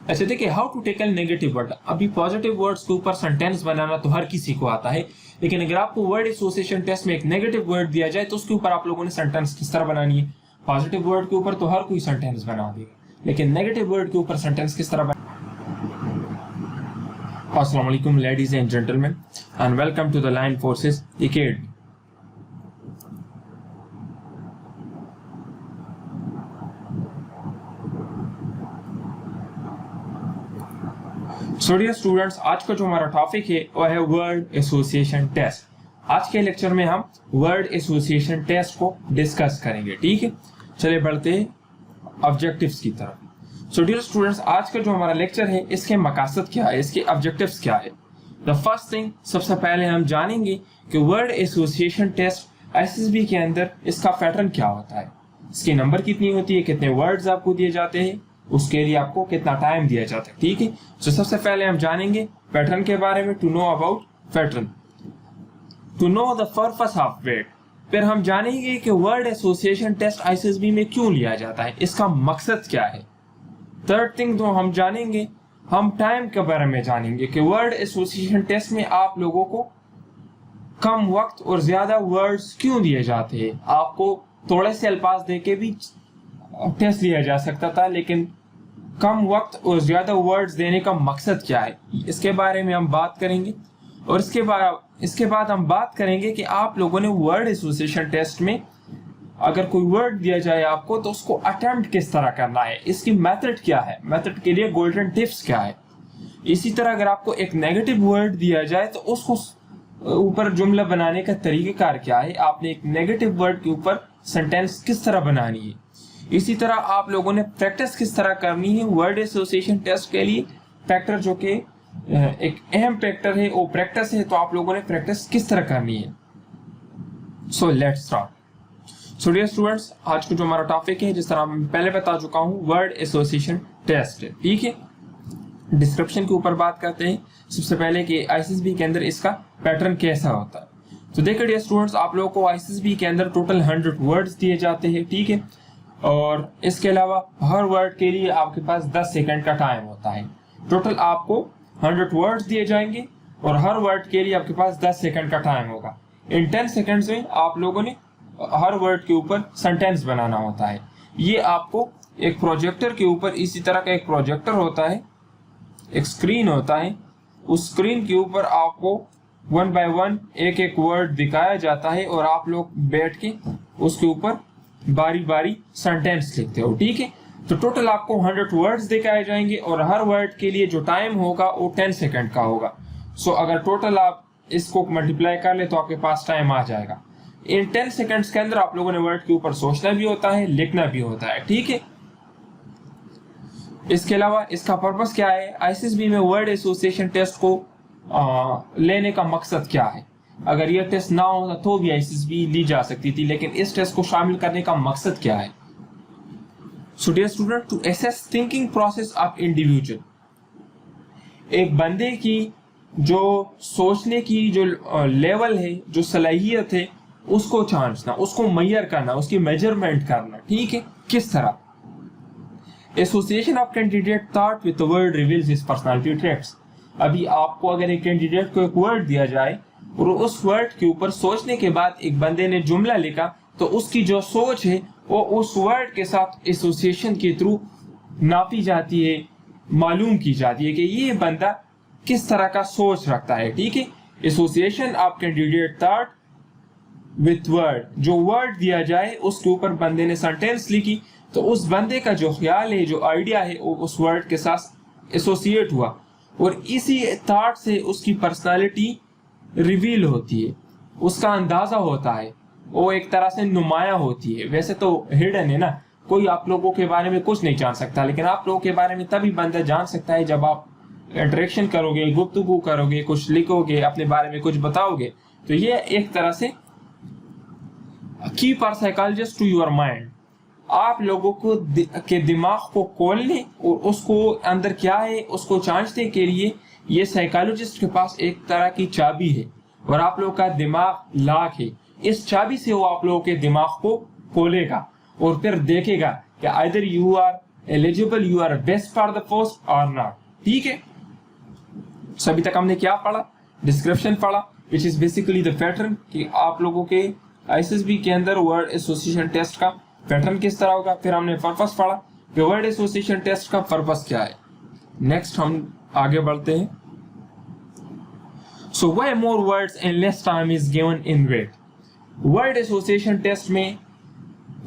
अच्छा देखिए, how to tackle negative word. अभी पॉजिटिव वर्ड्स के ऊपर सेंटेंस बनाना तो हर किसी को आता है, लेकिन अगर आपको वर्ड एसोसिएशन टेस्ट में एक नेगेटिव वर्ड दिया जाए तो उसके ऊपर आप लोगों ने सेंटेंस किस तरह बनानी है। पॉजिटिव वर्ड के ऊपर तो हर कोई सेंटेंस बना देगा, लेकिन नेगेटिव वर्ड के ऊपर सेंटेंस किस तरह बना। अस्सलाम वालेकुम ladies and gentleman and welcome to the line forces academy. So dear students, आज का जो हमारा टॉपिक है वो है वर्ड एसोसिएशन टेस्ट। आज के लेक्चर में हम वर्ड एसोसिएशन टेस्ट को डिस्कस करेंगे। ठीक है, चलिए बढ़ते हैं ऑब्जेक्टिव्स की तरफ। सो डियर स्टूडेंट्स, आज का जो हमारा लेक्चर है इसके मकसद क्या है, इसके ऑब्जेक्टिव्स क्या है। द फर्स्ट थिंग, सबसे पहले हम जानेंगे कि वर्ड एसोसिएशन टेस्ट एसएसबी के अंदर इसका पैटर्न क्या होता है, इसकी नंबर कितनी होती है, कितने वर्ड्स आपको दिए जाते हैं, उसके लिए आपको कितना टाइम दिया जाता है। ठीक है, तो सबसे पहले हम जानेंगे पैटर्न के बारे में। To know about pattern, to know the purpose of word. फिर हम जानेंगे कि वर्ड एसोसिएशन टेस्ट आईसीएसबी में क्यों लिया जाता है, इसका मकसद क्या है। थर्ड थिंग जो हम जानेंगे, हम टाइम के बारे में जानेंगे कि वर्ड एसोसिएशन टेस्ट में आप लोगों को कम वक्त और ज्यादा वर्ड्स क्यों दिए जाते हैं। आपको थोड़े से अल्फाज देके भी टेस्ट लिया जा सकता था, लेकिन कम वक्त और ज्यादा वर्ड्स देने का मकसद क्या है, इसके बारे में हम बात करेंगे। और इसके बाद हम बात करेंगे कि आप लोगों ने वर्ड एसोसिएशन टेस्ट में अगर कोई वर्ड दिया जाए आपको तो उसको अटेम्प्ट किस तरह करना है, इसकी मेथड क्या है, मेथड के लिए गोल्डन टिप्स क्या है। इसी तरह अगर आपको एक नेगेटिव वर्ड दिया जाए तो उसको ऊपर जुमला बनाने का तरीकेकार क्या है, आपने एक नेगेटिव वर्ड के ऊपर सेंटेंस किस तरह बनानी है। इसी तरह आप लोगों ने प्रैक्टिस किस तरह करनी है वर्ड एसोसिएशन टेस्ट के लिए। फैक्टर जो कि एक अहम फैक्टर है वो प्रैक्टिस है, तो आप लोगों ने प्रैक्टिस किस तरह करनी है। So let's start. So dear students, आज का जो हमारा टॉपिक है, जिस तरह मैं पहले बता चुका हूं, वर्ड एसोसिएशन टेस्ट है। ठीक है, डिस्क्रिप्शन के ऊपर बात करते हैं सबसे पहले कि आईसीएसबी के अंदर इसका पैटर्न कैसा होता है। तो देखिए डियर स्टूडेंट्स, आप लोगों को आईसीएसबी के अंदर टोटल 100 वर्ड्स दिए जाते हैं। ठीक है, और इसके अलावा हर वर्ड के लिए आपके पास 10 सेकंड का टाइम होता है। टोटल आपको 100 वर्ड्स दिए जाएंगे और हर वर्ड के लिए आपके पास 10 सेकंड का टाइम होगा। इन 10 सेकंड्स में आप लोगों ने हर वर्ड के ऊपर सेंटेंस बनाना होता है। ये आपको एक प्रोजेक्टर के ऊपर, इसी तरह का एक प्रोजेक्टर होता है, एक स्क्रीन होता है, उस स्क्रीन के ऊपर आपको 1 बाय 1 एक एक वर्ड दिखाया जाता है और आप लोग बैठ के उसके ऊपर बारी बारी सेंटेंस लिखते हो। ठीक है, तो टोटल आपको 100 वर्ड्स दिखाए जाएंगे और हर वर्ड के लिए जो टाइम होगा वो 10 सेकंड का होगा। सो अगर टोटल आप इसको मल्टीप्लाई कर ले तो आपके पास टाइम आ जाएगा। इन 10 सेकंड्स के अंदर आप लोगों ने वर्ड के ऊपर सोचना भी होता है, लिखना भी होता है। ठीक है, इसके अलावा इसका पर्पस क्या है, आईसीएसबी में वर्ड एसोसिएशन टेस्ट को लेने का मकसद क्या है। अगर यह टेस्ट ना होता तो भी आईसीएसबी ली जा सकती थी, लेकिन इस टेस्ट को शामिल करने का मकसद क्या है। So dear student, to assess thinking process of individual, एक बंदे की जो सोचने की जो लेवल है, जो सलाहियत है, उसको जांचना, उसको मेजर करना, उसकी मेजरमेंट करना। ठीक है, किस तरह। Association of candidate thought with the word reveals his personality traits. अभी आपको अगर एक कैंडिडेट को एक वर्ड दिया जाए और उस वर्ड के ऊपर सोचने के बाद एक बंदे ने जुमला लिखा, तो उसकी जो सोच है वो उस वर्ड के साथ एसोसिएशन के थ्रू नापी जाती है, मालूम की जाती है कि ये बंदा किस तरह का सोच रखता है। ठीक है, association of candidate thought with word, जो वर्ड दिया जाए उसके ऊपर बंदे ने सेंटेंस लिखी, तो उस बंदे का जो ख्याल है, जो आइडिया है, वो उस वर्ड के साथ एसोसिएट हुआ और इसी थॉट से उसकी पर्सनालिटी रिवील होती है, उसका अंदाजा होता है, वो एक तरह से नुमाया होती है। वैसे तो हिडन है ना, कोई आप लोगों के बारे में कुछ नहीं जान सकता, लेकिन आप लोगों के बारे में तभी बंदा जान सकता है जब आप इंटरेक्शन करोगे, गुफ्तगू करोगे, कुछ लिखोगे, अपने बारे में कुछ बताओगे। तो ये एक तरह से keep our psychologist to your mind, आप लोगों को के दिमाग को खोलने और उसको अंदर क्या है उसको जांचने के लिए ये साइकोलॉजिस्ट के पास एक तरह की चाबी है और आप लोगों का दिमाग लॉक है। इस चाबी से वो आप लोगों के दिमाग को खोलेगा और फिर देखेगा कि either you are eligible you are best for the post और नॉट। ठीक है, सो अभी तक हमने क्या पढ़ा, डिस्क्रिप्शन पढ़ा which is basically the pattern कि आप लोगों के आईएसएसबी के अंदर वर्ड एसोसिएशन टेस्ट का पैटर्न किस तरह होगा। फिर हमने पर्पस पढ़ा कि वर्ड एसोसिएशन टेस्ट का पर्पस क्या है। नेक्स्ट हम आगे बढ़ते हैं। So why more words and less time is given in वेट। वर्ड एसोसिएशन टेस्ट में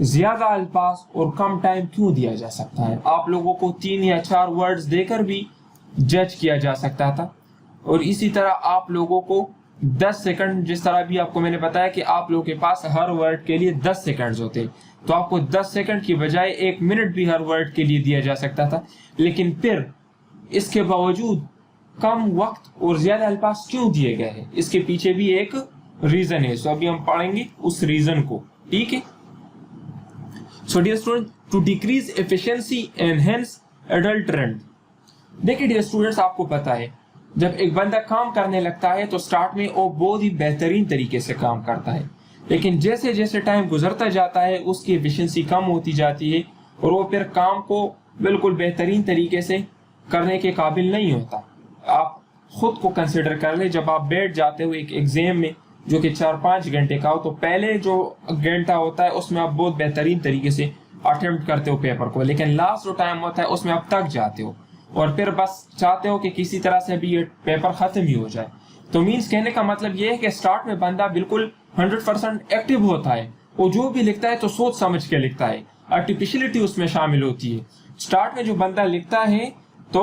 ज्यादा अल्फाज और कम टाइम क्यों दिया जा सकता है। आप लोगों को 3 या 4 वर्ड्स देकर भी जज किया जा सकता था, और इसी तरह आप लोगों को 10 सेकंड, जिस तरह भी आपको मैंने बताया कि आप लोगों के पास हर वर्ड के लिए 10 सेकंड्स होते, तो आपको 10 सेकंड की बजाय 1 मिनट भी हर वर्ड के लिए दिया जा सकता था। लेकिन फिर इसके बावजूद कम वक्त और ज्यादा अल्फाज क्यों दिए गए हैं, इसके पीछे भी एक रीजन है। सो अभी हम पढ़ेंगे उस रीजन को। ठीक है, so dear student, to decrease efficiency and hence adulterant. देखिए डियर स्टूडेंट्स, आपको पता है जब एक बंदा काम करने लगता है तो स्टार्ट में वो बहुत ही बेहतरीन तरीके से काम करता है, लेकिन जैसे जैसे टाइम गुजरता जाता है उसकी एफिशिएंसी कम होती जाती है और वो फिर काम को बिल्कुल बेहतरीन तरीके से करने के काबिल नहीं होता। आप खुद को कंसिडर कर ले, जब आप बैठ जाते हो एक एग्जाम में जो कि 4-5 घंटे का हो, तो पहले जो घंटा होता है उसमें आप बहुत बेहतरीन तरीके से अटेम्प्ट करते हो पेपर को, लेकिन लास्ट जो टाइम होता है उसमें आप थक जाते हो और फिर बस चाहते हो कि किसी तरह से भी ये पेपर खत्म ही हो जाए। तो मीन्स कहने का मतलब ये है कि स्टार्ट में बंदा बिल्कुल 100% एक्टिव होता है, वो जो भी लिखता है तो सोच समझ के लिखता है, आर्टिफिशियलिटी उसमें शामिल होती है। स्टार्ट में जो बंदा लिखता है तो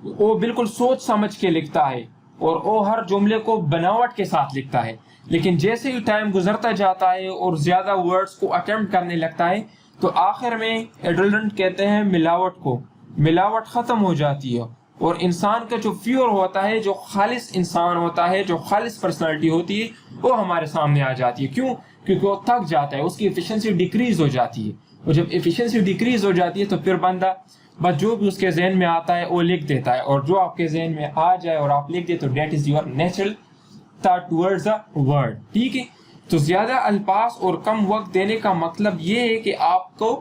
वो बिल्कुल सोच समझ के लिखता है और वो हर जुमले को बनावट के साथ लिखता है, लेकिन जैसे ही टाइम गुजरता जाता है और ज्यादा वर्ड्स को अटेम्प्ट करने लगता है तो आखिर में एडल्टेंट कहते हैं मिलावट को, मिलावट खत्म हो जाती है और इंसान का जो प्योर होता है, जो खालिस इंसान होता है, जो खालिस पर्सनालिटी होती है, वो हमारे सामने आ जाती है। क्यों? क्योंकि वो थक जाता है, उसकी एफिशिएंसी डिक्रीज हो जाती है, और जब एफिशिएंसी डिक्रीज हो जाती है तो फिर बंदा बस जो भी उसके जहन में आता है वो लिख देता है, और जो आपके जहन में आ जाए और आप लिख दे तो that is your natural thought towards the word. ठीक है, तो ज्यादा अल्फाज और कम वक्त देने का मतलब ये है कि आपको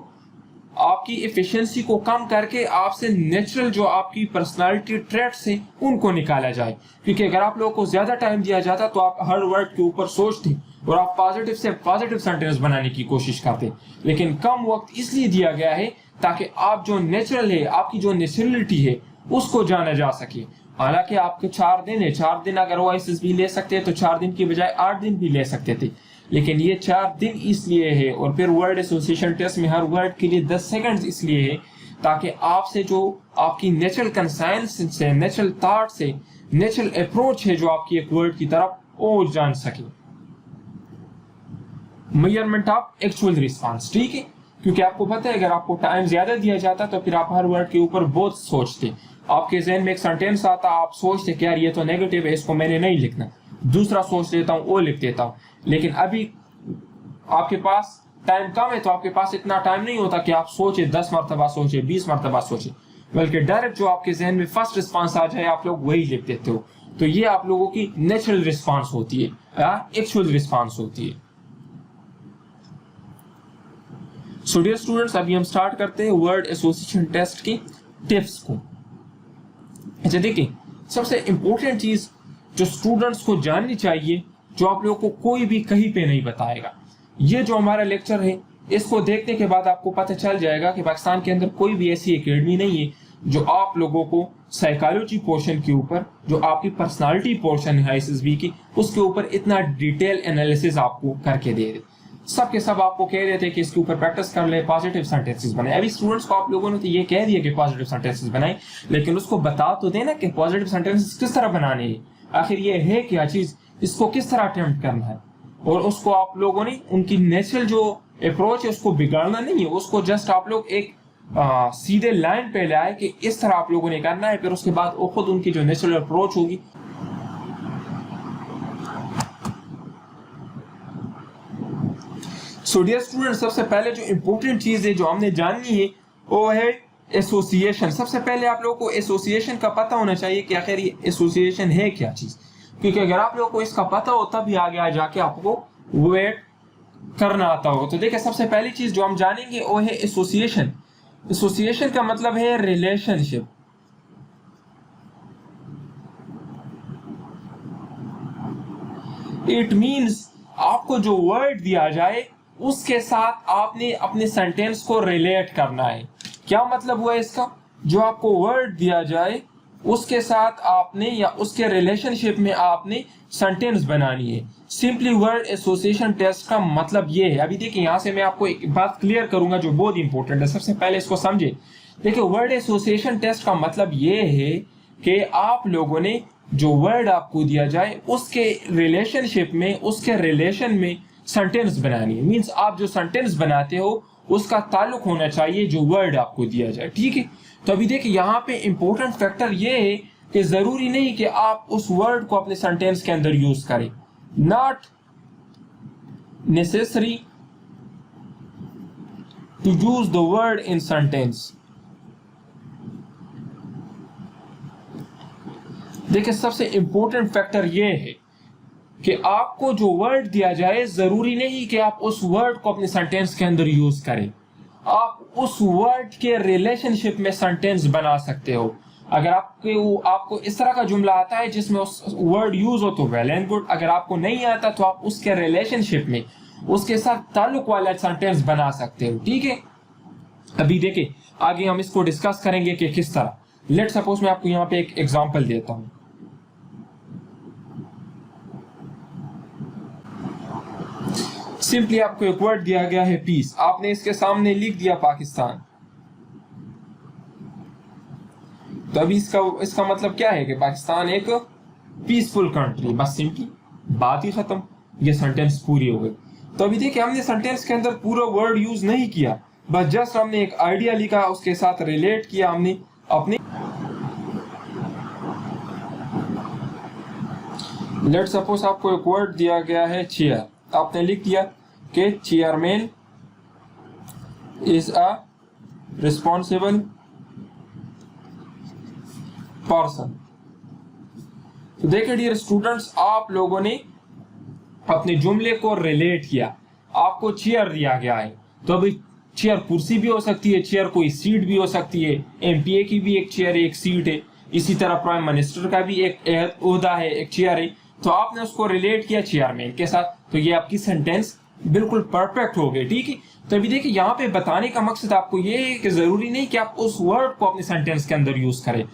आपकी एफिशिएंसी को कम करके आपसे नेचुरल जो आपकी पर्सनालिटी ट्रेट्स है उनको निकाला जाए। क्योंकि अगर आप लोगों को ज्यादा टाइम दिया जाता तो आप हर वर्ड के ऊपर सोचते और आप पॉजिटिव से पॉजिटिव सेंटेंस बनाने की कोशिश करते, लेकिन कम वक्त इसलिए दिया गया है ताकि आप जो नेचुरल है, आपकी जो नेचुरलिटी है उसको जाना जा सके। हालांकि आपके 4 दिन है, 4 दिन अगर ओएसएसबी ले सकते हैं तो 4 दिन की बजाय 8 दिन भी ले सकते थे, लेकिन ये 4 दिन इसलिए है। और फिर वर्ड एसोसिएशन टेस्ट में हर वर्ड के लिए 10 सेकंड्स इसलिए है ताकि आपसे जो आपकी नेचुरल कंसाइंस से, नेचुरल थॉट से, नेचुरल अप्रोच है जो आपकी एक वर्ड की तरफ वो जान सके। Measurement of actual response. ठीक है, क्योंकि आपको पता है अगर आपको टाइम ज्यादा दिया जाता तो फिर आप हर वर्ड के ऊपर बहुत सोचते, आपके जहन में एक सेंटेंस आता, आप सोचते कि यार ये तो नेगेटिव है, इसको मैंने नहीं लिखना, दूसरा सोच लेता हूँ वो लिख देता हूँ। लेकिन अभी आपके पास टाइम कम है तो आपके पास इतना टाइम नहीं होता कि आप सोचे 10 मरतबा सोचे, 20 मरतबा सोचे, बल्कि डायरेक्ट जो आपके जहन में फर्स्ट रिस्पांस आ जाए आप लोग वही लिख देते हो। तो ये आप लोगों की नेचुरल रिस्पांस होती है, एक्चुअल रिस्पांस होती है। सो डियर स्टूडेंट्स, अभी हम स्टार्ट करते हैं वर्ड एसोसिएशन टेस्ट की टिप्स को। अच्छा देखिए, सबसे इंपॉर्टेंट चीज जो स्टूडेंट्स को जाननी चाहिए, जो आप लोगों को कोई भी कहीं पे नहीं बताएगा, ये जो हमारा लेक्चर है इसको देखने के बाद आपको पता चल जाएगा कि पाकिस्तान के अंदर कोई भी ऐसी एकेडमी नहीं है जो आप लोगों को साइकोलॉजी पोर्शन के ऊपर, जो आपकी पर्सनालिटी पोर्शन है आईएसएसबी की, उसके ऊपर इतना डिटेल एनालिसिस आपको करके दे दे। सब के सब आपको कह रहे थे कि इसके ऊपर प्रैक्टिस कर ले, पॉजिटिव सेंटेंसेस बनाए। अभी स्टूडेंट्स को आप लोगों ने तो ये कह दिया कि पॉजिटिव सेंटेंसेस बनाए, लेकिन उसको बता तो देना कि पॉजिटिव सेंटेंसेस किस तरह बनाने हैं, आखिर ये है क्या चीज, इसको किस तरह अटेम्प्ट करना है। और उसको आप लोगों ने उनकी नेचुरल जो अप्रोच है उसको बिगाड़ना नहीं है, उसको जस्ट आप लोग एक सीधे लाइन पे लाए कि इस तरह आप लोगों ने करना है, फिर उसके बाद वो खुद उनकी जो नेचुरल अप्रोच होगी। सो डियर स्टूडेंट, सबसे पहले जो इंपॉर्टेंट चीज है जो हमने जाननी है वो है एसोसिएशन। सबसे पहले आप लोगों को एसोसिएशन का पता होना चाहिए कि आखिर ये एसोसिएशन है क्या चीज, क्योंकि अगर आप लोगों को इसका पता हो तभी आगे जाके आपको वेट करना आता होगा। तो देखिए, सबसे पहली चीज जो हम जानेंगे वो है एसोसिएशन। एसोसिएशन का मतलब है रिलेशनशिप। इट मीन्स आपको जो वर्ड दिया जाए उसके साथ आपने अपने सेंटेंस को रिलेट करना है। क्या मतलब हुआ इसका? जो आपको वर्ड दिया जाए उसके साथ आपने या उसके रिलेशनशिप में आपने सेंटेंस बनानी है। सिंपली वर्ड एसोसिएशन टेस्ट का मतलब ये है। अभी देखिए यहाँ से मैं आपको एक बात क्लियर करूंगा जो बहुत इंपॉर्टेंट है, सबसे पहले इसको समझे। देखिए वर्ड एसोसिएशन टेस्ट का मतलब ये है कि आप लोगों ने जो वर्ड आपको दिया जाए उसके रिलेशनशिप में, उसके रिलेशन में सेंटेंस बनानी है। मींस आप जो सेंटेंस बनाते हो उसका ताल्लुक होना चाहिए जो वर्ड आपको दिया जाए, ठीक है। तो अभी देखिए यहाँ पे इंपॉर्टेंट फैक्टर ये है कि जरूरी नहीं कि आप उस वर्ड को अपने सेंटेंस के अंदर यूज करें। Not necessary to use the word in sentence. देखिए सबसे इंपॉर्टेंट फैक्टर ये है कि आपको जो वर्ड दिया जाए जरूरी नहीं कि आप उस वर्ड को अपने सेंटेंस के अंदर यूज करें। आप उस वर्ड के रिलेशनशिप में सेंटेंस बना सकते हो। अगर आपको इस तरह का जुमला आता है जिसमें उस वर्ड यूज हो तो वेल एंड गुड। अगर आपको नहीं आता तो आप उसके रिलेशनशिप में, उसके साथ ताल्लुक वाला सेंटेंस बना सकते हो, ठीक है। अभी देखिए आगे हम इसको डिस्कस करेंगे कि किस तरह। लेट सपोज मैं आपको यहाँ पे एक एग्जांपल देता हूं। सिंपली आपको एक वर्ड दिया गया है पीस, आपने इसके सामने लिख दिया पाकिस्तान। तो अभी इसका मतलब क्या है कि पाकिस्तान एक पीसफुल कंट्री, बस सिंपली बात ही खत्म, ये सेंटेंस पूरी हो गई। तो अभी देखिए हमने सेंटेंस के अंदर पूरा वर्ड यूज नहीं किया, बस जस्ट हमने एक आइडिया लिखा, उसके साथ रिलेट किया हमने अपने। लेट सपोज आपको एक वर्ड दिया गया है चेयर, आपने लिख दिया कि chairman is a responsible person. तो देखिए डियर स्टूडेंट्स, आप लोगों ने अपने जुमले को रिलेट किया, आपको चेयर दिया गया है। तो अभी चेयर कुर्सी भी हो सकती है, चेयर कोई सीट भी हो सकती है, एमपीए की भी एक चेयर है, एक सीट है, इसी तरह प्राइम मिनिस्टर का भी एक ओहदा है, एक चेयर है। तो आपने उसको रिलेट किया चेयरमैन के साथ, तो ये आपकी सेंटेंस बिल्कुल परफेक्ट हो गई, ठीक है। तो अभी देखिए यहाँ पे बताने का मकसद आपको ये है कि जरूरी नहीं कि आप उस वर्ड को अपने सेंटेंस के अंदर यूज करें,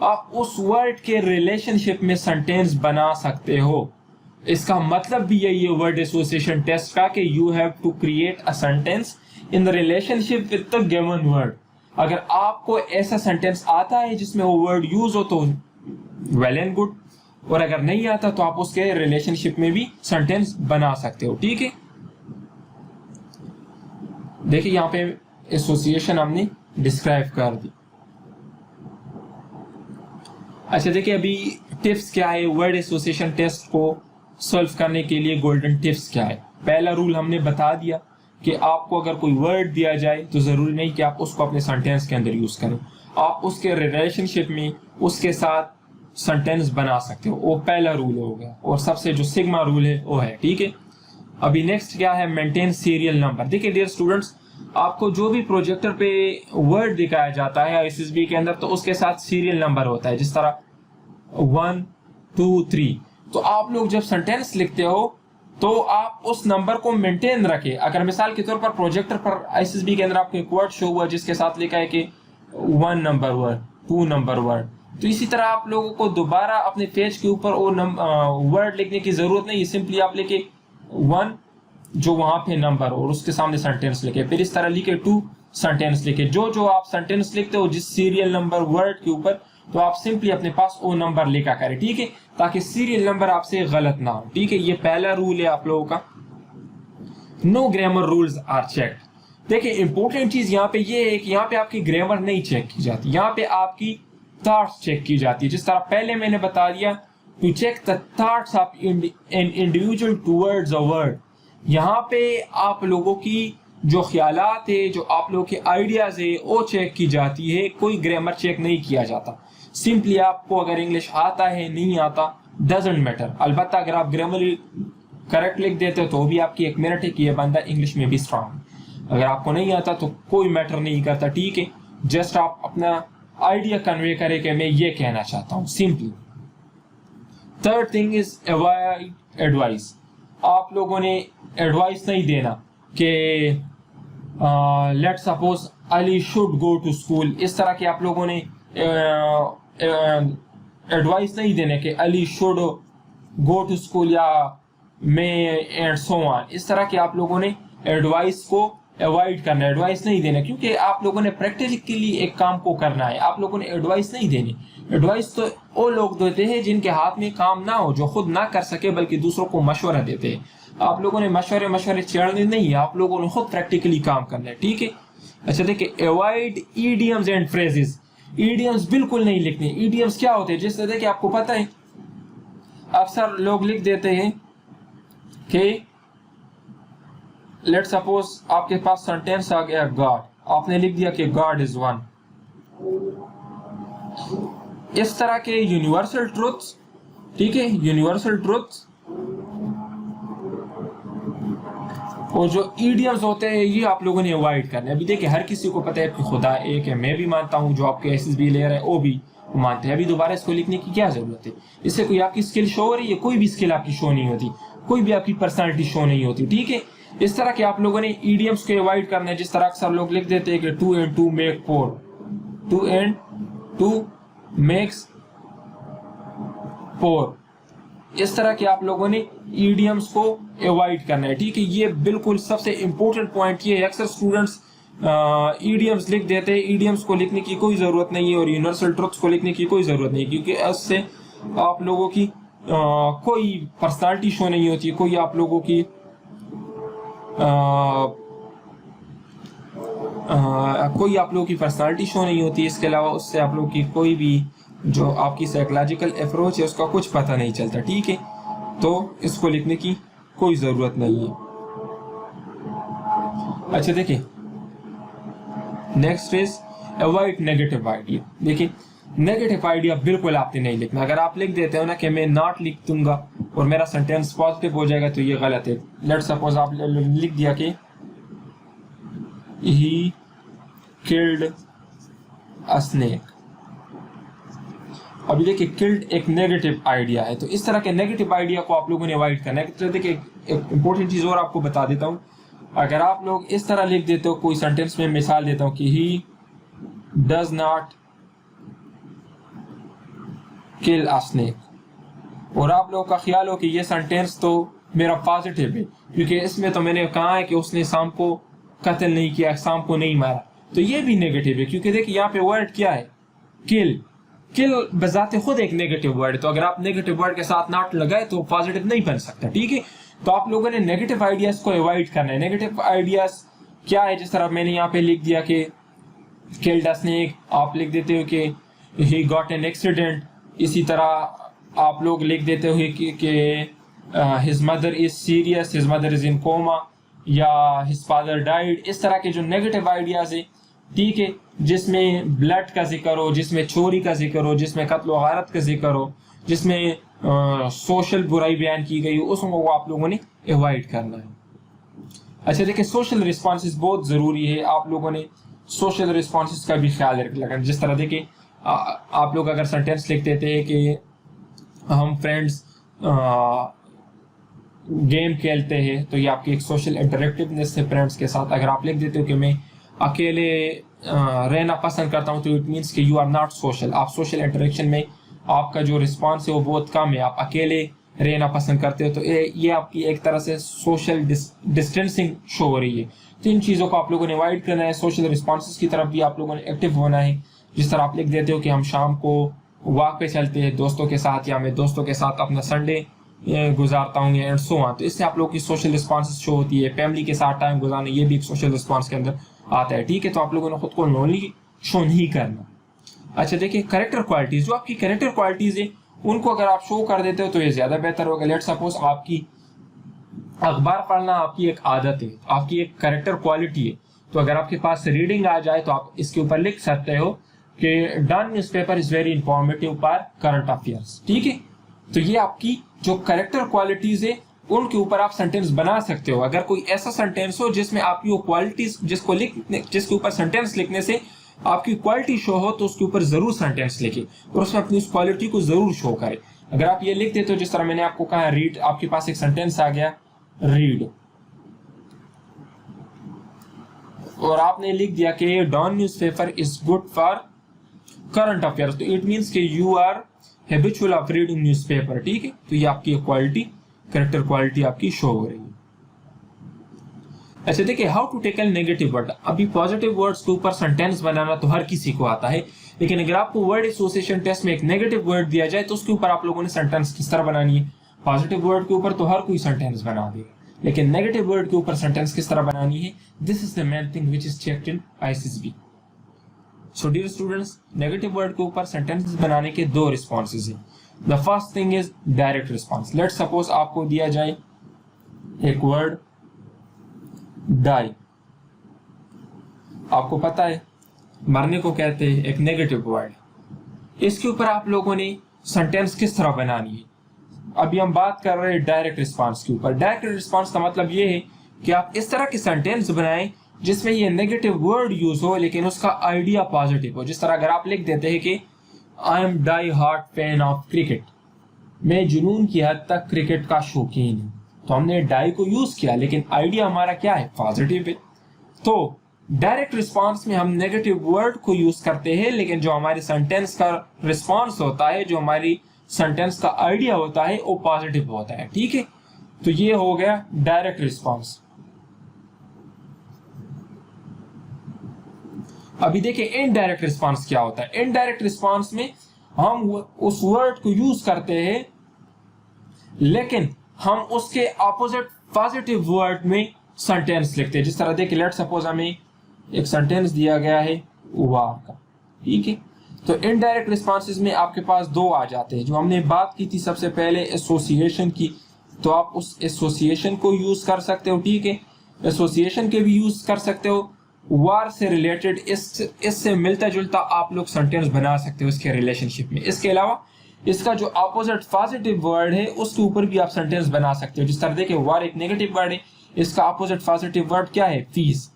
आप उस वर्ड के रिलेशनशिप में सेंटेंस बना सकते हो। इसका मतलब भी यही है वर्ड एसोसिएशन टेस्ट का कि you have to create a sentence in the relationship with the given word. अगर आपको ऐसा सेंटेंस आता है जिसमें वो वर्ड यूज हो तो वेल एंड गुड, और अगर नहीं आता तो आप उसके रिलेशनशिप में भी सेंटेंस बना सकते हो, ठीक है। देखिए यहाँ पे एसोसिएशन हमने डिस्क्राइब कर दी। अच्छा देखिए अभी टिप्स क्या है वर्ड एसोसिएशन टेस्ट को सॉल्व करने के लिए, गोल्डन टिप्स क्या है। पहला रूल हमने बता दिया कि आपको अगर कोई वर्ड दिया जाए तो जरूरी नहीं कि आप उसको अपने सेंटेंस के अंदर यूज करें, आप उसके रिलेशनशिप में उसके साथ सेंटेंस बना सकते हो। वो पहला रूल हो गया, और सबसे जो सिग्मा रूल है वो है, ठीक है। अभी नेक्स्ट क्या है, मेंटेन सीरियल नंबर। देखिए डियर स्टूडेंट्स, आपको जो भी प्रोजेक्टर पे वर्ड दिखाया जाता है एसएसबी के अंदर तो उसके साथ सीरियल नंबर होता है, जिस तरह 1 2 3। तो आप लोग जब सेंटेंस लिखते हो तो आप उस नंबर को मेंटेन रखें। अगर मिसाल के तौर पर प्रोजेक्टर पर एसएसबी के अंदर आपको एक वर्ड शो हुआ जिसके साथ लिखा है कि 1 नंबर वर्ड, 2 नंबर वर्ड, तो इसी तरह आप लोगों को दोबारा अपने पेज के ऊपर वो वर्ड लिखने की जरूरत नहीं है। सिंपली आप लिखे 1 जो वहां पे नंबर और उसके सामने सेंटेंस लिखे, फिर इस तरह लिखे 2 सेंटेंस लिखे। जो आप सेंटेंस लिखते हो जिस सीरियल नंबर वर्ड के ऊपर, तो आप सिंपली अपने पास वो नंबर लिखा करें, ठीक है, ताकि सीरियल नंबर आपसे गलत ना हो, ठीक है। ये पहला रूल है आप लोगों का। No grammar rules are checked. देखिए इंपॉर्टेंट चीज यहाँ पे ये है कि यहाँ पे आपकी ग्रामर नहीं चेक की जाती, यहाँ पे आपकी थॉट्स चेक की जाती है। जिस तरह पहले मैंने बता दिया, to check the thoughts of an individual towards a word. यहाँ पे आप लोगों की जो ख्यालात है, जो आप लोगों के आइडियाज है, वो चेक की जाती है, कोई ग्रामर चेक नहीं किया जाता। सिंपली आपको अगर इंग्लिश आता है नहीं आता डजंट मैटर। अलबत्ता अगर आप ग्रामर करेक्ट लिख देते हो तो भी आपकी एक मेरिट है कि ये बंदा इंग्लिश में भी स्ट्रांग है। अगर आपको नहीं आता तो कोई मैटर नहीं करता, ठीक है। जस्ट आप अपना आइडिया कन्वे करें कि मैं ये कहना चाहता हूँ simply. Third thing is avoid advice. आप लोगों ने एडवाइस नहीं देना कि let suppose Ali should go to school, इस तरह के आप लोगों ने एडवाइस नहीं देने कि Ali should go to school या मे एंड सो ऑन। इस तरह के आप लोगों ने एडवाइस को अवॉइड करना, एडवाइस नहीं देना, क्योंकि आप लोगों ने प्रैक्टिकली एक काम को करना है। आप लोगों ने एडवाइस नहीं देनी। एडवाइस तो वो लोग देते हैं जिनके हाथ में काम ना हो, जो खुद ना कर सके बल्कि दूसरों को मशवरा देते हैं। आप लोगों ने मशवरे छेड़ने नहीं है, आप लोगों ने खुद प्रैक्टिकली काम करना है, ठीक है। अच्छा देखिए, avoid idioms and phrases. Idioms बिल्कुल नहीं लिखने। ईडियम्स क्या होते हैं? जैसे देखिए आपको पता है अक्सर लोग लिख देते हैं कि लेट सपोज आपके पास सेंटेंस आ गया गॉड, आपने लिख दिया कि गॉड इज वन। इस तरह के यूनिवर्सल ट्रुथ्स, ठीक है, यूनिवर्सल ट्रुथ्स और जो ईडियम्स होते हैं ये आप लोगों ने अवॉइड करना है। अभी देखिए हर किसी को पता है कि खुदा एक है, मैं भी मानता हूँ, जो आपके एसएसबी ले रहे हैं वो भी मानते हैं। अभी दोबारा इसको लिखने की क्या जरूरत है? इससे कोई आपकी स्किल शो हो रही है? कोई भी स्किल आपकी शो नहीं होती, कोई भी आपकी पर्सनालिटी शो नहीं होती, ठीक है। इस तरह के आप लोगों ने ईडियम्स को अवॉइड करना है। जिस तरह अक्सर लोग लिख देते हैं कि 2 and 2 make 4, 2 and 2 makes 4। इस तरह के आप लोगों ने ईडियम्स को अवॉइड करना है, ठीक है। ये बिल्कुल सबसे इंपॉर्टेंट पॉइंट ये है। अक्सर स्टूडेंट्स ईडियम्स लिख देते हैं। ईडियम्स को लिखने की कोई ज़रूरत नहीं है और यूनिवर्सल ट्रुथ्स को लिखने की कोई ज़रूरत नहीं है, क्योंकि इससे आप लोगों की कोई पर्सनालिटी शो नहीं होती, कोई आप लोगों की कोई आप लोगों की पर्सनालिटी शो नहीं होती। इसके अलावा उससे आप लोगों की कोई भी जो आपकी साइकोलॉजिकल अप्रोच है उसका कुछ पता नहीं चलता, ठीक है। तो इसको लिखने की कोई ज़रूरत नहीं है। अच्छा देखिए, next is avoid negative idea. देखिए नेगेटिव आइडिया बिल्कुल आपने नहीं लिखना। अगर आप लिख देते हो ना कि मैं नॉट लिख दूंगा और मेरा सेंटेंस पॉजिटिव हो जाएगा तो ये गलत है। लेट सपोज आप लिख दिया कि ही किल्ड अ स्नेक। अभी देखिए किल्ड एक नेगेटिव आइडिया है, तो इस तरह के नेगेटिव आइडिया को आप लोगों ने अवॉइड करना है। तो देखिए एक इंपॉर्टेंट चीज़ और आपको बता देता हूँ। अगर आप लोग इस तरह लिख देते हो, कोई सेंटेंस में मिसाल देता हूँ कि he does not kill a snake, और आप लोगों का ख्याल हो कि ये सेंटेंस तो मेरा पॉजिटिव है क्योंकि इसमें तो मैंने कहा है कि उसने सांप को कत्ल नहीं किया, सांप को नहीं मारा, तो ये भी नेगेटिव है। क्योंकि देखिए यहाँ पे वर्ड क्या है? किल। किल बजाते खुद एक नेगेटिव वर्ड है, तो अगर आप नेगेटिव वर्ड के साथ नॉट लगाए तो पॉजिटिव नहीं बन सकता, ठीक है। तो आप लोगों ने नेगेटिव आइडियाज को अवॉइड करना है। नेगेटिव आइडियाज क्या है? जिस तरह मैंने यहाँ पे लिख दिया कि किल्ड अ स्नेक, आप लिख देते हो कि ही गॉट एन एक्सीडेंट। इसी तरह आप लोग लिख देते हो कि his mother is serious, his mother is in coma, या हिज फादर डाइड। इस तरह के जो नेगेटिव आइडियाज है, ठीक है, जिसमें ब्लड का जिक्र हो, जिसमें चोरी का जिक्र हो, जिसमें कत्ल व गारत का जिक्र हो, जिसमें सोशल बुराई बयान की गई हो, उसको आप लोगों ने अवॉइड करना है। अच्छा देखिए, सोशल रिस्पॉन्सेज बहुत ज़रूरी है। आप लोगों ने सोशल रिस्पॉन्सेज का भी ख्याल रखना। जिस तरह देखिए आप लोग अगर सेंटेंस लिख देते हैं कि हम फ्रेंड्स गेम खेलते हैं, तो ये आपकी एक सोशल इंटरेक्टिवनेस है फ्रेंड्स के साथ। अगर आप लिख देते हो कि मैं अकेले रहना पसंद करता हूँ, तो इट मीन्स कि यू आर नॉट सोशल। आप सोशल इंटरेक्शन में आपका जो रिस्पॉन्स है वो बहुत कम है, आप अकेले रहना पसंद करते हो, तो ये आपकी एक तरह से सोशल डिस्टेंसिंग शो हो रही है। तो इन चीज़ों को आप लोगों ने अवॉइड करना है। सोशल रिस्पॉन्सेज की तरफ भी आप लोगों ने एक्टिव होना है। जिस तरह आप लिख देते हो कि हम शाम को वॉक पे चलते हैं दोस्तों के साथ, या मैं दोस्तों के साथ अपना संडे गुजारता हूँ, एंड सो ऑन। तो इससे आप लोगों की सोशल रिस्पॉन्सेज शो होती है। फैमिली के साथ टाइम गुजारना, ये भी एक सोशल रिस्पॉन्स के अंदर आता है, ठीक है। तो आप लोगों ने खुद को लोनली शो नहीं करना। अच्छा देखिए, कैरेक्टर क्वालिटीज, जो आपकी कैरेक्टर क्वालिटीज है उनको अगर आप शो कर देते हो तो ये ज़्यादा बेहतर होगा। लेट सपोज आपकी अखबार पढ़ना आपकी एक आदत है, आपकी एक कैरेक्टर क्वालिटी है, तो अगर आपके पास रीडिंग आ जाए तो आप इसके ऊपर लिख सकते हो कि done newspaper is very informative for current affairs, ठीक है। तो ये आपकी जो कैरेक्टर क्वालिटीज है उनके ऊपर आप सेंटेंस बना सकते हो। अगर कोई ऐसा सेंटेंस हो जिसमें आपकी वो क्वालिटीज जिसके ऊपर सेंटेंस लिखने से आपकी क्वालिटी शो हो तो उसके ऊपर जरूर सेंटेंस लिखे और उसमें अपनी उस क्वालिटी को जरूर शो करें। अगर आप ये लिख देते हो जिस तरह मैंने आपको कहा रीड, आपके पास एक सेंटेंस आ गया रीड और आपने लिख दिया कि Dawn newspaper is good for current affairs, तो इट मींस कि you are habitual of reading newspaper. ठीक है, तो ये आपकी क्वालिटी, कैरेक्टर क्वालिटी आपकी शो हो रही है। अच्छा देखिए, how to tackle negative word. अभी पॉजिटिव वर्ड्स के ऊपर सेंटेंस बनाना तो हर किसी को आता है, लेकिन अगर आपको वर्ड एसोसिएशन टेस्ट में एक नेगेटिव वर्ड दिया जाए तो उसके ऊपर आप लोगों ने सेंटेंस किस तरह बनानी है। पॉजिटिव वर्ड के ऊपर तो हर कोई सेंटेंस बना देगा, लेकिन नेगेटिव वर्ड के ऊपर सेंटेंस किस तरह बनानी है, this is the main thing which is checked in ICSB. So dear students, negative word के ऊपर सेंटेंसेस बनाने के दो रिस्पॉन्सेज हैं। The first thing is direct response. Let's suppose आपको दिया जाए एक वर्ड डाई, आपको पता है मरने को कहते हैं, एक नेगेटिव वर्ड। इसके ऊपर आप लोगों ने सेंटेंस किस तरह बनानी है। अभी हम बात कर रहे हैं डायरेक्ट रिस्पांस के ऊपर। डायरेक्ट रिस्पांस का मतलब ये है कि आप इस तरह के सेंटेंस बनाएं जिसमें ये नेगेटिव वर्ड यूज हो लेकिन उसका आइडिया पॉजिटिव हो। जिस तरह अगर आप लिख देते हैं कि I am die hard fan of cricket, मैं जुनून की हद तक क्रिकेट का शौकीन हूं, तो हमने डाई को यूज किया लेकिन आइडिया हमारा क्या है, पॉजिटिव है। तो डायरेक्ट रिस्पांस में हम नेगेटिव वर्ड को यूज करते हैं, लेकिन जो हमारे सेंटेंस का रिस्पांस होता है, जो हमारी सेंटेंस का आइडिया होता है, वो पॉजिटिव होता है। ठीक है, तो ये हो गया डायरेक्ट रिस्पांस। अभी देखिए इनडायरेक्ट रिस्पांस क्या होता है। इनडायरेक्ट रिस्पांस में हम उस वर्ड को यूज करते हैं लेकिन हम उसके ऑपोजिट पॉजिटिव वर्ड में सेंटेंस लिखते हैं। जिस तरह देखिए, लेट्स सपोज हमें एक सेंटेंस दिया गया है वाह का, ठीक है, तो इनडायरेक्ट रिस्पॉन्सेज में आपके पास दो आ जाते हैं। जो हमने बात की थी सबसे पहले एसोसिएशन की, तो आप उस एसोसिएशन को यूज कर सकते हो। ठीक है, एसोसिएशन के भी यूज कर सकते हो। वार से रिलेटेड इससे मिलता जुलता आप लोग सेंटेंस बना सकते हो इसके रिलेशनशिप में। इसके अलावा इसका जो ऑपोजिट पॉजिटिव वर्ड है उसके ऊपर भी आप सेंटेंस बना सकते हो। जिस तरह देखिए, वार एक नेगेटिव वर्ड है, इसका ऑपोजिट पॉजिटिव वर्ड क्या है, पीस,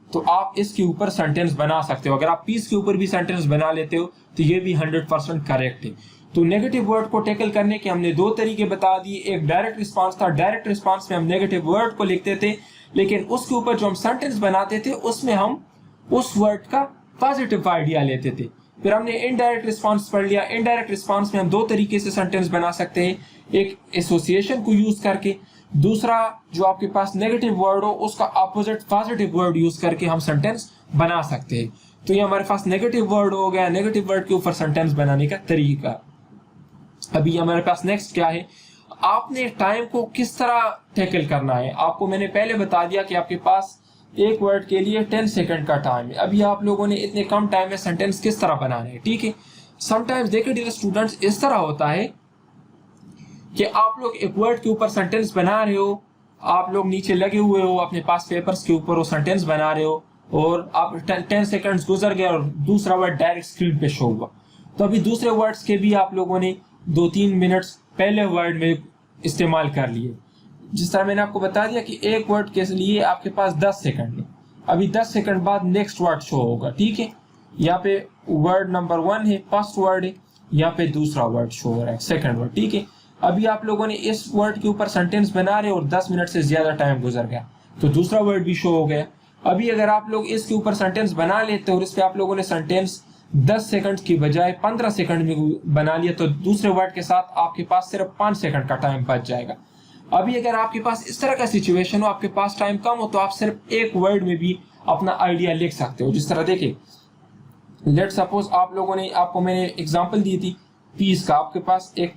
तो आप इसके ऊपर सेंटेंस बना सकते हो। अगर आप पीस के ऊपर भी सेंटेंस बना लेते हो तो ये भी 100% करेक्ट है। तो नेगेटिव वर्ड को टैकल करने के हमने दो तरीके बता दिए। एक डायरेक्ट रिस्पांस था, डायरेक्ट रिस्पांस में हम नेगेटिव वर्ड को लिखते थे लेकिन उसके ऊपर जो हम सेंटेंस बनाते थे उसमें हम उस वर्ड का पॉजिटिव आइडिया लेते थे। फिर हमने इनडायरेक्ट रिस्पांस पढ़ लिया। इनडायरेक्ट रिस्पांस में हम दो तरीके से सेंटेंस बना सकते हैं, एक एसोसिएशन को यूज करके, दूसरा जो आपके पास नेगेटिव वर्ड हो उसका ऑपोजिट पॉजिटिव वर्ड यूज करके हम सेंटेंस बना सकते हैं। तो ये हमारे पास नेगेटिव वर्ड हो गया, नेगेटिव वर्ड के ऊपर सेंटेंस बनाने का तरीका। अभी हमारे पास नेक्स्ट क्या है, आपने टाइम को किस तरह टैकल करना है। आपको मैंने पहले बता दिया कि आपके पास एक वर्ड के लिए 10 सेकंड का टाइम है। अभी आप लोगों ने इतने कम टाइम में सेंटेंस किस तरह बनाना है। ठीक है, समटाइम्स देखिए डियर स्टूडेंट्स, इस तरह होता है कि आप लोग एक वर्ड के ऊपर सेंटेंस बना रहे हो, आप लोग नीचे लगे हुए हो अपने पास पेपर्स के ऊपर वो सेंटेंस बना रहे हो और आप 10 सेकंड्स गुजर गए और दूसरा वर्ड डायरेक्ट स्क्रीन पे शो हुआ। तो अभी दूसरे वर्ड्स के भी आप लोगों ने 2-3 मिनट्स पहले वर्ड में इस्तेमाल कर लिए। जिस तरह मैंने आपको बता दिया कि एक वर्ड के लिए आपके पास 10 सेकंड है। अभी 10 सेकंड बाद नेक्स्ट वर्ड शो होगा। ठीक है, यहाँ पे वर्ड नंबर 1 है, फर्स्ट वर्ड है, यहाँ पे दूसरा वर्ड शो हो रहा है, सेकंड वर्ड। ठीक है, अभी आप लोगों ने इस वर्ड के ऊपर सेंटेंस बना रहे और 10 मिनट से ज्यादा टाइम गुजर गया तो दूसरा वर्ड भी शो हो गया। अभी अगर आप लोग इसके ऊपर सेंटेंस बना लेते और इस पे आप लोगों ने सेंटेंस 10 सेकंड की बजाय 15 सेकंड में बना लिया तो दूसरे वर्ड के साथ आपके पास सिर्फ 5 सेकंड का टाइम बच जाएगा। अभी अगर आपके पास इस तरह का सिचुएशन हो, आपके पास टाइम कम हो, तो आप सिर्फ एक वर्ड में भी अपना आइडिया लिख सकते हो। जिस तरह देखिए, लेट सपोज आप लोगों ने, आपको मैंने एग्जांपल दी थी पीस का, आपके पास एक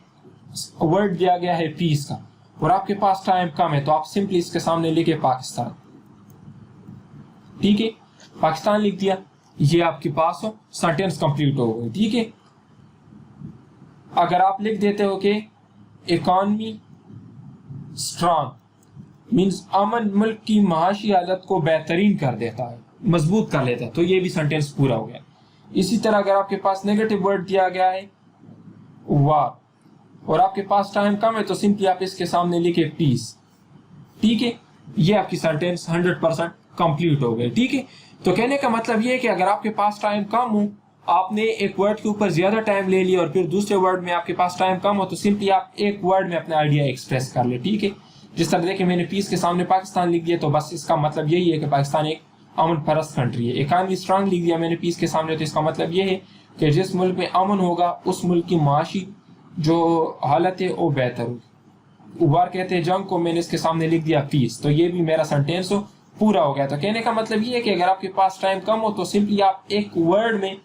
वर्ड दिया गया है पीस का और आपके पास टाइम कम है, तो आप सिंपली इसके सामने लिखे पाकिस्तान। ठीक है, पाकिस्तान लिख दिया, ये आपके पास हो, सेंटेंस कंप्लीट हो गई। ठीक है, अगर आप लिख देते हो कि इकॉनमी स्ट्रांग मींस अमन मुल्क की माशी हालत को बेहतरीन कर देता है, मजबूत कर लेता है, तो ये भी सेंटेंस पूरा हो गया। इसी तरह अगर आपके पास नेगेटिव वर्ड दिया गया है वार और आपके पास टाइम कम है तो सिंपली आप इसके सामने लिखे पीस। ठीक है, ये आपकी सेंटेंस 100% कंप्लीट हो गए। ठीक है, तो कहने का मतलब ये है कि अगर आपके पास टाइम कम हो, आपने एक वर्ड के ऊपर ज्यादा टाइम ले लिया और फिर दूसरे वर्ड में आपके पास टाइम कम हो, तो सिंपली आप एक वर्ड में अपना आइडिया एक्सप्रेस कर ले। ठीक है, जिस तरह देखिए मैंने पीस के सामने पाकिस्तान लिख दिया, तो बस इसका मतलब यही है कि पाकिस्तान एक अमन परस्त कंट्री है। इकानवी स्ट्रांग लिख दिया मैंने पीस के सामने, तो इसका मतलब ये है कि जिस मुल्क में अमन होगा उस मुल्क की माशी जो हालत है वो बेहतर होगी। उबार कहते हैं जंग को, मैंने इसके सामने लिख दिया पीस, तो ये भी मेरा सेंटेंस पूरा हो गया। तो कहने का मतलब ये है कि अगर आपके पास टाइम कम हो तो सिंपली आप एक वर्ड में,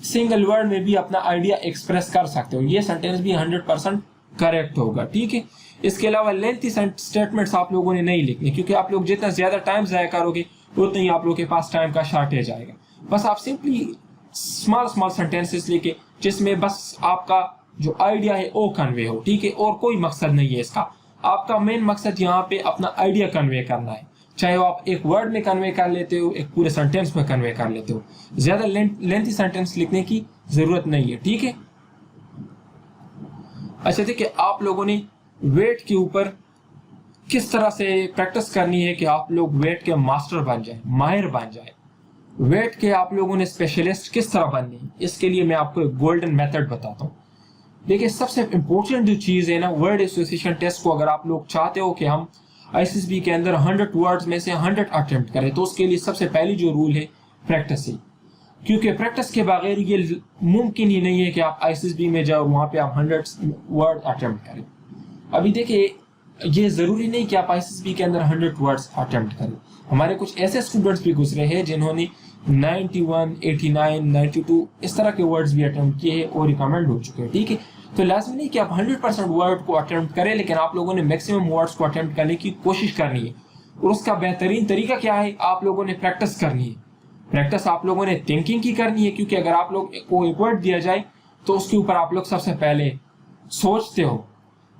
सिंगल वर्ड में भी अपना आइडिया एक्सप्रेस कर सकते हो। ये सेंटेंस भी 100% करेक्ट होगा। ठीक है, इसके अलावा लेंथी स्टेटमेंट्स आप लोगों ने नहीं लिखने, क्योंकि आप लोग जितना ज्यादा टाइम जाया करोगे उतना ही आप लोगों के पास टाइम का शॉर्टेज आएगा। बस आप सिंपली स्मॉल सेंटेंसेस लिखे जिसमें बस आपका जो आइडिया है वो कन्वे हो। ठीक है, और कोई मकसद नहीं है इसका, आपका मेन मकसद यहाँ पे अपना आइडिया कन्वे करना है। चाहे वो आप एक वर्ड में कन्वे कर लेते हो, एक पूरे सेंटेंस में कन्वे कर लेते हो, ज्यादा लेंथी सेंटेंस लिखने की जरूरत नहीं है। ठीक है, अच्छा देखिए आप लोगों ने वेट के ऊपर किस तरह से प्रैक्टिस करनी है कि आप लोग वेट के मास्टर बन जाए, माहिर बन जाए। वेट के आप लोगों ने स्पेशलिस्ट किस तरह बननी है, इसके लिए मैं आपको एक गोल्डन मेथड बताता हूँ। देखिए सबसे इंपॉर्टेंट जो चीज है ना, वर्ड एसोसिएशन टेस्ट को अगर आप लोग चाहते हो कि हम आईसीएसबी के अंदर 100 वर्ड्स में से 100 अटेम्प्ट करें, तो उसके लिए सबसे पहली जो रूल है प्रैक्टिस है। क्योंकि प्रैक्टिस के बगैर ये मुमकिन ही नहीं है कि आप आईसीएसबी में जाओ वहां पे आप 100 वर्ड अटेम्प्ट करें। अभी देखिए ये जरूरी नहीं कि आप आईसीएसबी के अंदर 100 वर्ड्स अटेम्प्ट करें। हमारे कुछ ऐसे स्टूडेंट्स भी गुजरे हैं जिन्होंने 91, 89, 92 इस तरह के वर्ड्स भी अटेम्प्ट किए हैं और रिकमेंड हो चुके हैं। ठीक है, तो लाजमी नहीं कि आप 100% वर्ड को अटेम्प्ट करें, लेकिन आप लोगों ने मैक्सिमम वर्ड्स को अटेम्प्ट करने की कोशिश करनी है। और उसका बेहतरीन तरीका क्या है, आप लोगों ने प्रैक्टिस करनी है। प्रैक्टिस आप लोगों ने थिंकिंग की करनी है, क्योंकि अगर आप लोग को एक वर्ड दिया जाए तो उसके ऊपर आप लोग सबसे पहले सोचते हो,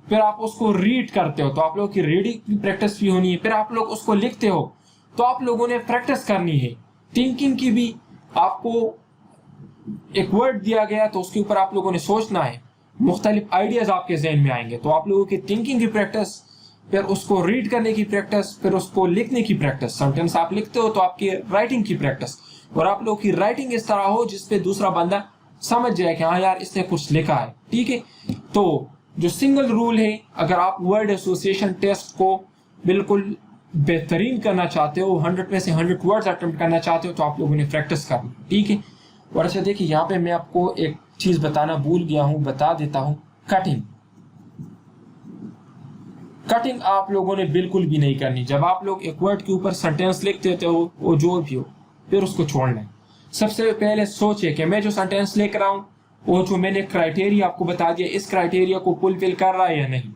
फिर आप उसको रीड करते हो, तो आप लोगों की रीडिंग की प्रैक्टिस भी होनी है, फिर आप लोग उसको लिखते हो, तो आप लोगों ने प्रैक्टिस करनी है। थिंकिंग की भी, आपको एक वर्ड दिया गया तो उसके ऊपर आप लोगों ने सोचना है, मुख्तलिफ आइडियाज आपके जहन में आएंगे, तो आप लोगों की थिंकिंग की प्रैक्टिस, फिर उसको रीड करने की प्रैक्टिस, फिर उसको लिखने की प्रैक्टिस। सेंटेंस आप लिखते हो तो आपकी राइटिंग की प्रैक्टिस, और आप लोगों की राइटिंग इस तरह हो जिसपे दूसरा बंदा समझ जाए कि हाँ यार इसने कुछ लिखा है। ठीक है, तो जो सिंगल रूल है, अगर आप वर्ड एसोसिएशन टेस्ट को बिल्कुल बेहतरीन करना चाहते हो, 100 में से 100 वर्ड्स अटेम्प्ट करना चाहते हो, तो आप लोगों ने प्रैक्टिस करनी। ठीक है, और अच्छा देखिए यहाँ पे मैं आपको एक चीज बताना भूल गया हूँ, बता देता हूँ। कटिंग आप लोगों ने बिल्कुल भी नहीं करनी। जब आप लोग एक वर्ड के ऊपर सेंटेंस लिखते हो, वो जो भी हो, फिर उसको छोड़ना है। सबसे पहले सोचिए कि मैं जो सेंटेंस लिख रहा हूँ वो जो मैंने क्राइटेरिया आपको बता दिया, इस क्राइटेरिया को फुलफिल कर रहा है या नहीं।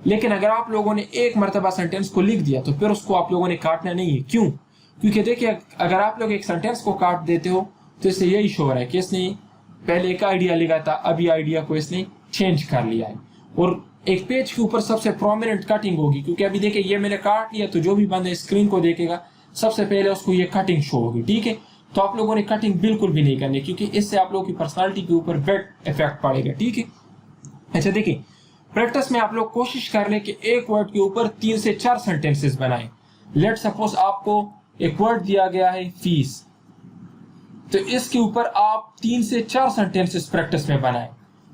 लेकिन अगर आप लोगों ने एक मरतबा सेंटेंस को लिख दिया तो फिर उसको आप लोगों ने काटना नहीं है। क्यों? क्योंकि देखिए अगर आप लोग एक सेंटेंस को काट देते हो तो इससे यही शो रहा है कि इसने पहले एक आइडिया लिखा था, अभी आइडिया को इसने चेंज कर लिया है। और एक पेज के ऊपर सबसे प्रोमिनेंट कटिंग होगी, क्योंकि अभी देखिए ये मैंने काट लिया तो जो भी बंदा स्क्रीन को देखेगा सबसे पहले उसको ये कटिंग शो होगी। ठीक है, तो आप लोगों ने कटिंग बिल्कुल भी नहीं करनी, क्योंकि इससे आप लोगों की पर्सनालिटी के ऊपर बैड इफेक्ट पड़ेगा। ठीक है, अच्छा देखिए प्रैक्टिस में आप लोग कोशिश कर लें कि एक वर्ड के ऊपर 3 से 4 सेंटेंसेस बनाएं। लेट सपोज आपको एक वर्ड दिया गया है फीस, तो इसके ऊपर आप 3 से 4 सेंटेंसेस प्रैक्टिस में बनाएं।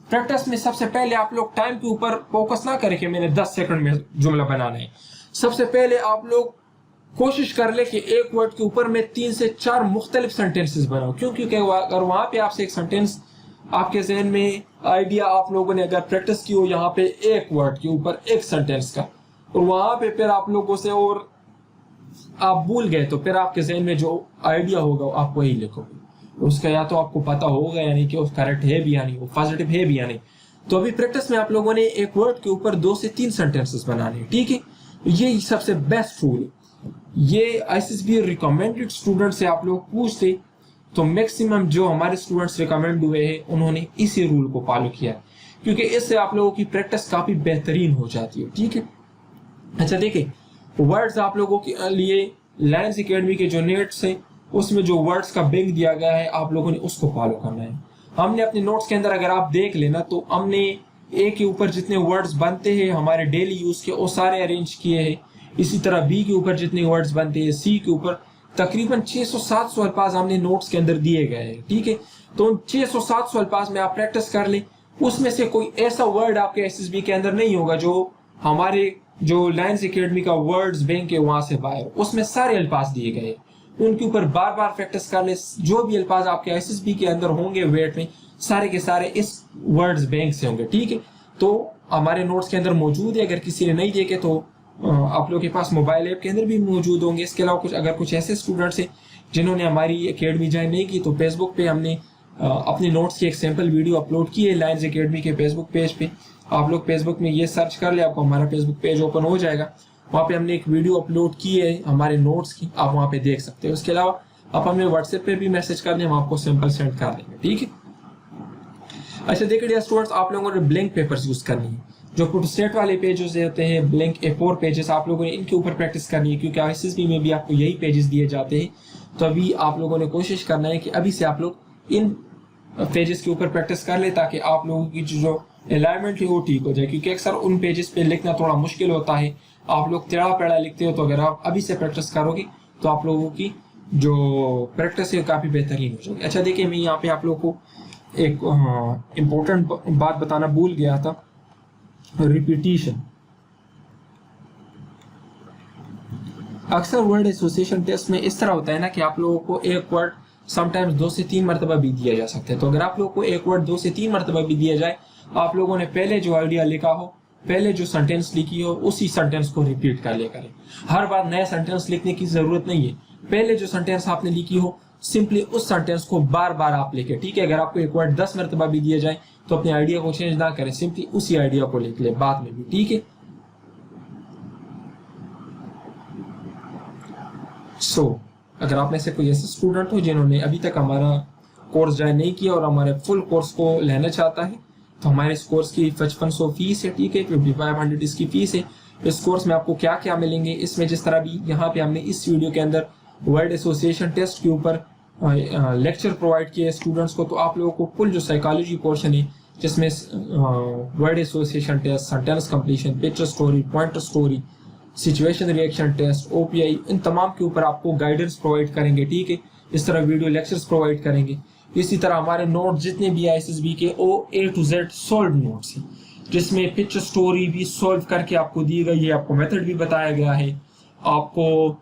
प्रैक्टिस में सबसे पहले आप लोग टाइम के ऊपर फोकस ना करें कि मैंने 10 सेकंड में जुमला बनाना है। सबसे पहले आप लोग कोशिश कर ले कि एक वर्ड के ऊपर मैं 3 से 4 मुख्तलिफ सेंटेंसेस बनाऊं। क्यों? क्योंकि अगर वहां पे आपसे एक सेंटेंस आपके जहन में आइडिया आप लोगों ने अगर प्रैक्टिस की हो यहाँ पे एक वर्ड के ऊपर एक सेंटेंस का, और वहां पे फिर आप लोगों से और आप भूल गए, तो फिर आपके जहन में जो आइडिया होगा आप वही लिखोगे। उसका या तो आपको पता होगा यानी कि वो करेक्ट है भी या नहीं, वो पॉजिटिव है भी या नहीं। तो अभी प्रैक्टिस में आप लोगों ने एक वर्ड के ऊपर 2 से 3 सेंटेंसेस बनाने। ठीक है, ये सबसे बेस्ट रूल है। ये आईसीएसबी रिकमेंडेड स्टूडेंट से आप लोग पूछते तो मैक्सिमम जो हमारे स्टूडेंट्स रिकमेंड हुए हैं उन्होंने इसी रूल को फॉलो किया है, क्योंकि इससे आप लोगों की प्रैक्टिस काफी बेहतरीन हो जाती है। ठीक है, अच्छा देखिए वर्ड्स आप लोगों के लिए लाइन्स एकेडमी के जो नेट्स है उसमें जो वर्ड्स का बैंक दिया गया है आप लोगों ने उसको फॉलो करना है। हमने अपने नोट्स के अंदर अगर आप देख लेना तो हमने ए के ऊपर जितने वर्ड्स बनते हैं हमारे डेली यूज के वो सारे अरेंज किए हैं। इसी तरह बी के ऊपर जितने वर्ड्स बनते हैं, सी के ऊपर तकरीबन 600-700 अल्फाज हमने नोट्स के अंदर दिए गए हैं, ठीक है। तो उन 600-700 अल्फाज में आप प्रैक्टिस कर लें। उसमें से कोई ऐसा वर्ड आपके एसएसबी के अंदर नहीं होगा जो हमारे जो लाइन्स एकेडमी का वर्ड्स बैंक है वहां से बाहर, उसमें सारे अल्फाज दिए गए, उनके ऊपर बार बार प्रैक्टिस कर ले। जो भी अल्फाज आपके एसएसबी के अंदर होंगे वेट में, सारे के सारे इस वर्ड्स बैंक से होंगे, ठीक है। तो हमारे नोट्स के अंदर मौजूद है, अगर किसी ने नहीं देखे तो आप लोगों के पास मोबाइल ऐप के अंदर भी मौजूद होंगे। इसके अलावा अगर कुछ ऐसे स्टूडेंट्स हैं जिन्होंने हमारी एकेडमी ज्वाइन नहीं की, तो फेसबुक पे हमने अपने नोट्स की एक सैंपल वीडियो अपलोड की है लाइन्स एकेडमी के फेसबुक पेज पे। आप लोग फेसबुक में ये सर्च कर ले, आपको हमारा फेसबुक पेज ओपन हो जाएगा। वहाँ पे हमने एक वीडियो अपलोड की है हमारे नोट्स की, आप वहाँ पे देख सकते हो। उसके अलावा आप हमें व्हाट्सएप पे भी मैसेज कर दें, हम आपको सैंपल सेंड कर देंगे, ठीक है। अच्छा देखिए डियर स्टूडेंट्स, आप लोगों ने ब्लैंक पेपर्स यूज करनी है। जो प्रोस्टेट वाले पेजेस होते हैं ब्लैंक A4 पेजेस, आप लोगों ने इनके ऊपर प्रैक्टिस करनी है, क्योंकि एसएसबी में भी आपको यही पेजेस दिए जाते हैं। तो अभी आप लोगों ने कोशिश करना है कि अभी से आप लोग इन पेजेस के ऊपर प्रैक्टिस कर ले, ताकि आप लोगों की जो अलाइनमेंट है वो ठीक हो जाए। क्योंकि अक्सर उन पेजेस पे लिखना थोड़ा मुश्किल होता है, आप लोग टेढ़ा पेढ़ा लिखते हो। तो अगर आप अभी से प्रैक्टिस करोगे तो आप लोगों की जो प्रैक्टिस है काफ़ी बेहतरीन हो जाएगी। अच्छा देखिए, मैं यहाँ पे आप लोगों को एक इम्पोर्टेंट बात बताना भूल गया था, रिपीटिशन। अक्सर वर्ड एसोसिएशन टेस्ट में इस तरह होता है ना कि आप लोगों को एक वर्ड समटाइम्स 2 से 3 मरतबा भी दिया जा सकता है। तो अगर आप लोगों को एक वर्ड 2 से 3 मरतबा भी दिया जाए, आप लोगों ने पहले जो आइडिया लिखा हो, पहले जो सेंटेंस लिखी हो, उसी सेंटेंस को रिपीट कर लिया करें। हर बार नया सेंटेंस लिखने की जरूरत नहीं है। पहले जो सेंटेंस आपने लिखी हो, सिंपली उस सेंटेंस को बार बार आप लिखे, ठीक है। अगर आपको एक वर्ड 10 मरतबा भी दिया जाए तो अपने आइडिया को चेंज ना करें, सिंपली उसी आइडिया को लिख ले बाद में भी, ठीक है। अगर आप में से कोई ऐसे स्टूडेंट हो जिन्होंने अभी तक हमारा कोर्स ज्वाइन नहीं किया और हमारे फुल कोर्स को लेना चाहता है, तो हमारे इस कोर्स की 5500 फीस है, ठीक है। 5500 इसकी फीस है। इस कोर्स में आपको क्या क्या मिलेंगे, इसमें जिस तरह भी यहाँ पे हमने इस वीडियो के अंदर वर्ड एसोसिएशन टेस्ट के ऊपर लेक्चर प्रोवाइड किए स्टूडेंट्स को, तो आप लोगों को फुल जो साइकोलॉजी पोर्शन है, जिसमें word association test, sentence completion, picture story, pointer story, situation reaction test, OPI, इन तमाम के ऊपर आपको गाइडेंस प्रोवाइड करेंगे, ठीक है। इस तरह वीडियो लेक्चर्स प्रोवाइड करेंगे। इसी तरह हमारे नोट जितने भी एसएसबी के ओ A to Z solve notes हैं, जिसमें पिक्चर स्टोरी भी सॉल्व करके आपको दी गई है, आपको मेथड भी बताया गया है, आपको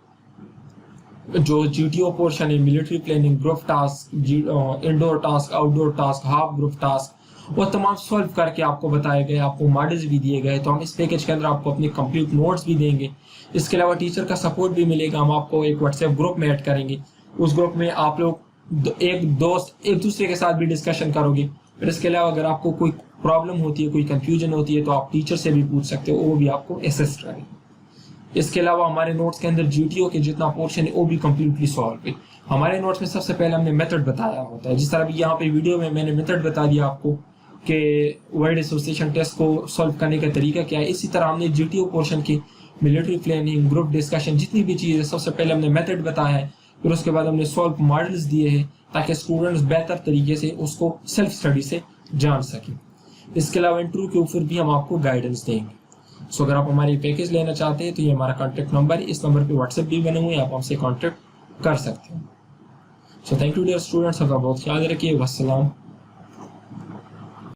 जो जीटीओ पोर्शन है, military planning, group task, indoor task, outdoor task, half group task, वो तमाम सॉल्व करके आपको बताए गए, आपको मॉडल्स भी दिए गए। तो हम इस पैकेज के अंदर आपको अपने कंप्लीट नोट्स भी देंगे। इसके अलावा टीचर का सपोर्ट भी मिलेगा। हम आपको एक व्हाट्सएप ग्रुप में ऐड करेंगे, उस ग्रुप में आप लोग एक दूसरे के साथ भी डिस्कशन करोगे। फिर इसके अलावा अगर आपको कोई प्रॉब्लम होती है, कोई कंफ्यूजन होती है, तो आप टीचर से भी पूछ सकते हो, वो भी आपको असिस्ट करेंगे। इसके अलावा हमारे नोट्स के अंदर जीटीओ के जितना पोर्शन है वो भी कम्प्लीटली सॉल्व है। हमारे नोट्स में सबसे पहले हमने मेथड बताया होता है, जिस तरह भी यहाँ पे वीडियो में मैंने मेथड बता दिया आपको कि वर्ड एसोसिएशन टेस्ट को सॉल्व करने का तरीका क्या है। इसी तरह हमने जीटीओ पोर्शन की मिलिट्री प्लानिंग, ग्रुप डिस्कशन, जितनी भी चीज़ें, सबसे पहले हमने मेथड बताया है, फिर उसके बाद हमने सॉल्व मॉडल्स दिए हैं ताकि स्टूडेंट्स बेहतर तरीके से उसको सेल्फ स्टडी से जान सकें। इसके अलावा इंटरव्यू के ऊपर भी हम आपको गाइडेंस देंगे। सो अगर आप हमारी पैकेज लेना चाहते हैं तो ये हमारा कॉन्टैक्ट नंबर है, इस नंबर पे व्हाट्सएप भी बने हुए हैं, आप हमसे कॉन्टैक्ट कर सकते हैं। So thank you dear students, अपना बहुत ख्याल रखिए। वस्सलाम।